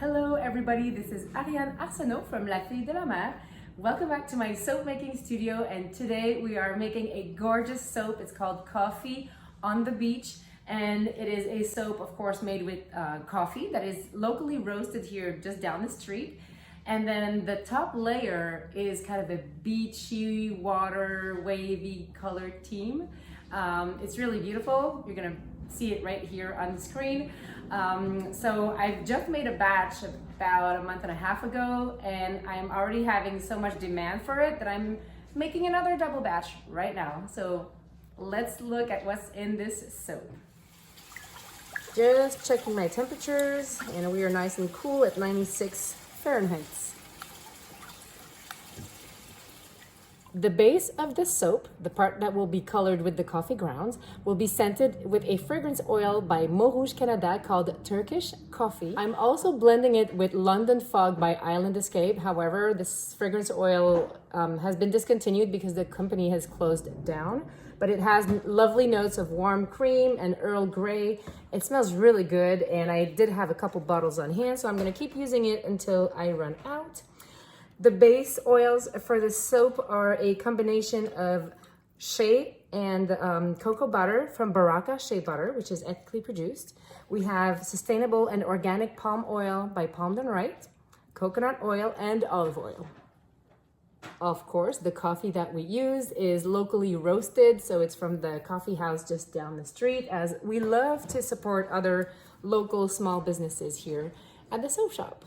Hello everybody, this is Ariane Arsenault from La Fille de la Mer. Welcome back to my soap making studio, and today we are making a gorgeous soap. It's called Coffee on the Beach, and it is a soap, of course, made with coffee that is locally roasted here just down the street. And then the top layer is kind of a beachy, water, wavy colored theme. It's really beautiful. You're gonna see it right here on the screen. So I've just made a batch about a month and a half ago, and I'm already having so much demand for it that I'm making another double batch right now. So let's look at what's in this soap. Just checking my temperatures, and we are nice and cool at 96 Fahrenheit. The base of the soap, the part that will be colored with the coffee grounds, will be scented with a fragrance oil by Mont Rouge Canada called Turkish Coffee. I'm also blending it with London Fog by Island Escape. However, this fragrance oil has been discontinued because the company has closed down. But it has lovely notes of warm cream and Earl Grey. It smells really good, and I did have a couple bottles on hand, so I'm gonna keep using it until I run out. The base oils for the soap are a combination of shea and cocoa butter from Baraka Shea Butter, which is ethically produced. We have sustainable and organic palm oil by Palmed and Right, coconut oil, and olive oil. Of course, the coffee that we use is locally roasted, so it's from the coffee house just down the street, as we love to support other local small businesses here at the soap shop.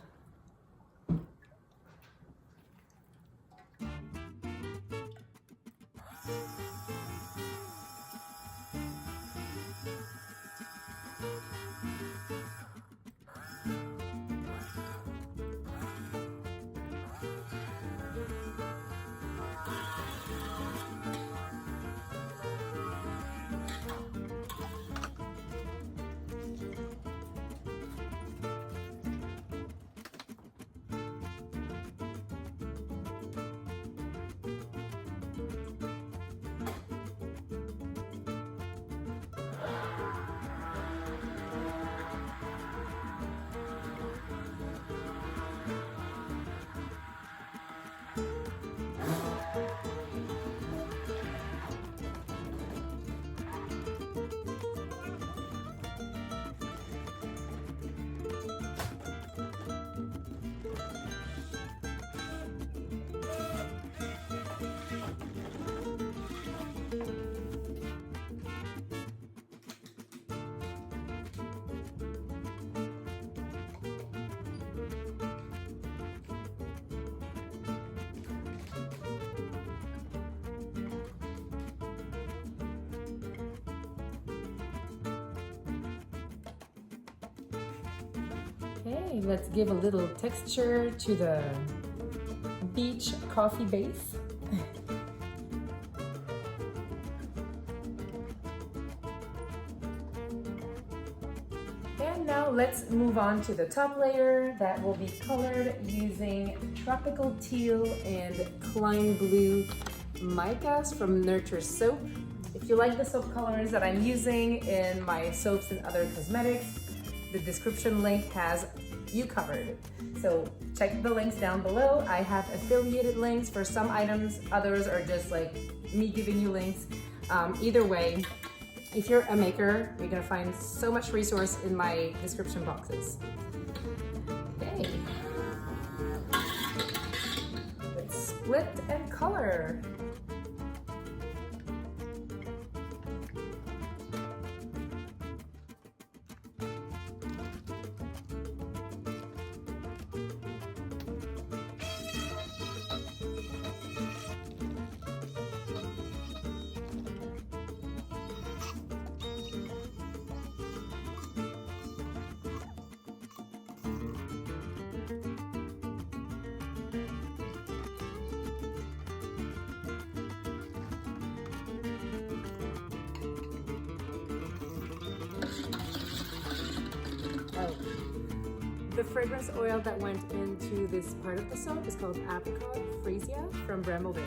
Okay, let's give a little texture to the beach coffee base. And now let's move on to the top layer that will be colored using tropical teal and Klein blue micas from Nurture Soap. If you like the soap colors that I'm using in my soaps and other cosmetics, the description link has you covered. So check the links down below. I have affiliated links for some items. Others are just like me giving you links. Either way, if you're a maker, you're gonna find so much resource in my description boxes. Okay. Let's split and color. The fragrance oil that went into this part of the soap is called Apricot Freesia from Verniere.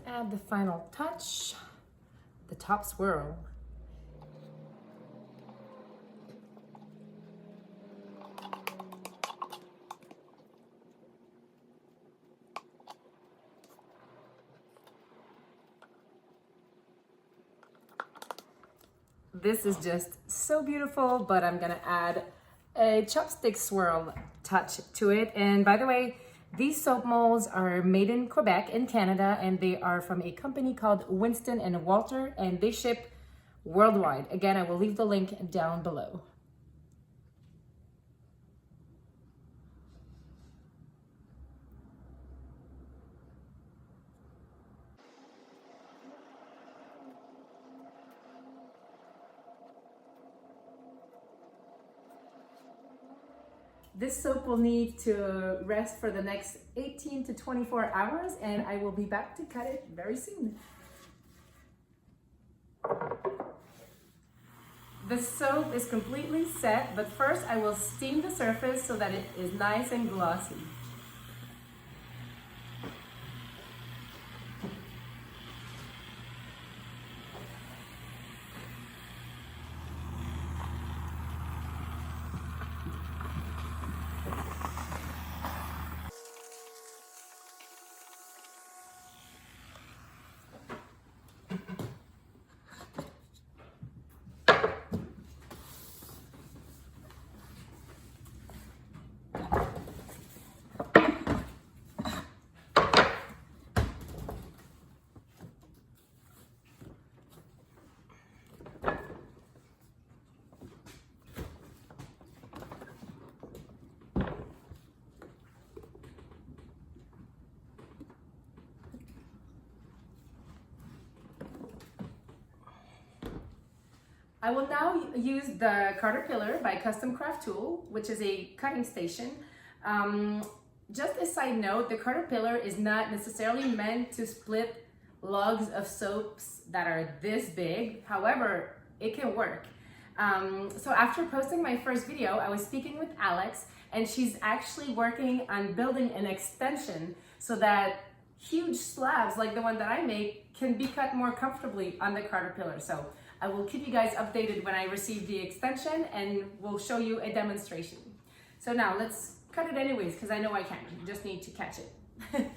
Add the final touch, the top swirl. This is just so beautiful, but I'm gonna add a chopstick swirl touch to it. And by the way, these soap molds are made in Quebec in Canada, and they are from a company called Winston and Walter, and they ship worldwide. Again, I will leave the link down below. This soap will need to rest for the next 18 to 24 hours, and I will be back to cut it very soon. The soap is completely set, but first I will steam the surface so that it is nice and glossy. I will now use the Caterpillar by Custom Craft Tool, which is a cutting station. Just a side note, the Caterpillar is not necessarily meant to split lugs of soaps that are this big. However, it can work. So after posting my first video, I was speaking with Alex, and she's actually working on building an extension so that huge slabs like the one that I make can be cut more comfortably on the Caterpillar. So I will keep you guys updated when I receive the extension, and we'll show you a demonstration. So now let's cut it anyways, because I know I can. You just need to catch it.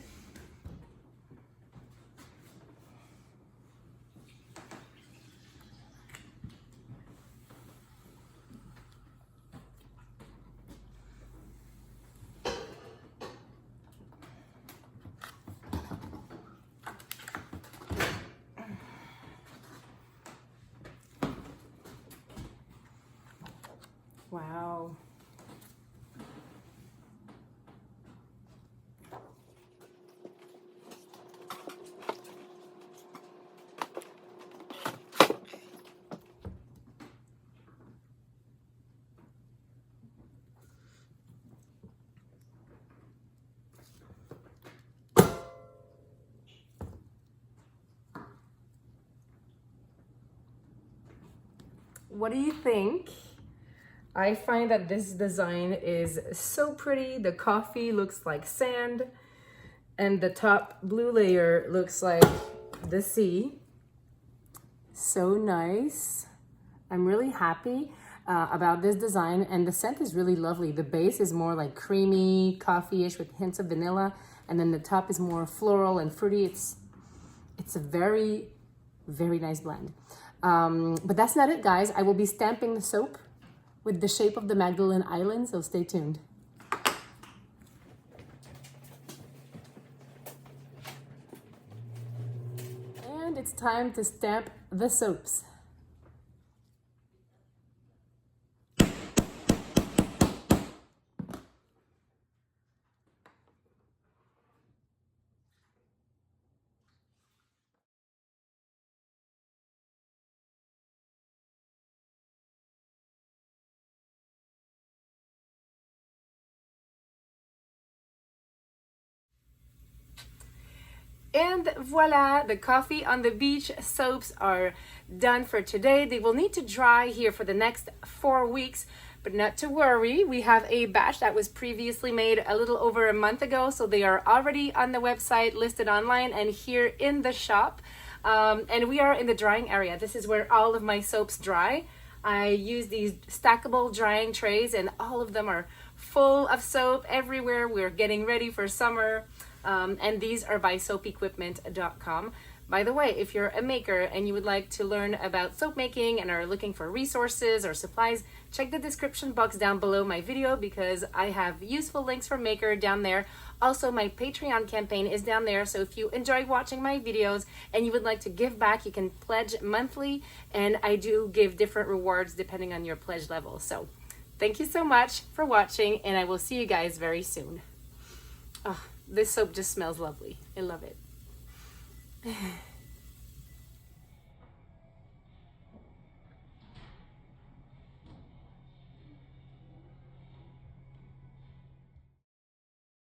Wow. What do you think? I find that this design is so pretty. The coffee looks like sand, and the top blue layer looks like the sea. So nice. I'm really happy about this design, and the scent is really lovely. The base is more like creamy, coffee-ish with hints of vanilla, and then the top is more floral and fruity. It's a very, very nice blend. But that's not it, guys. I will be stamping the soap with the shape of the Magdalene Island, so stay tuned. And it's time to stamp the soaps. And voila, the coffee on the beach soaps are done for today. They will need to dry here for the next 4 weeks, but not to worry. We have a batch that was previously made a little over a month ago, so they are already on the website, listed online and here in the shop. And we are in the drying area. This is where all of my soaps dry. I use these stackable drying trays and all of them are full of soap everywhere. We're getting ready for summer. And these are by soapequipment.com. By the way, if you're a maker and you would like to learn about soap making and are looking for resources or supplies, check the description box down below my video because I have useful links for maker down there. Also, my Patreon campaign is down there, so if you enjoy watching my videos and you would like to give back, you can pledge monthly, and I do give different rewards depending on your pledge level. So thank you so much for watching, and I will see you guys very soon. Oh, this soap just smells lovely. I love it.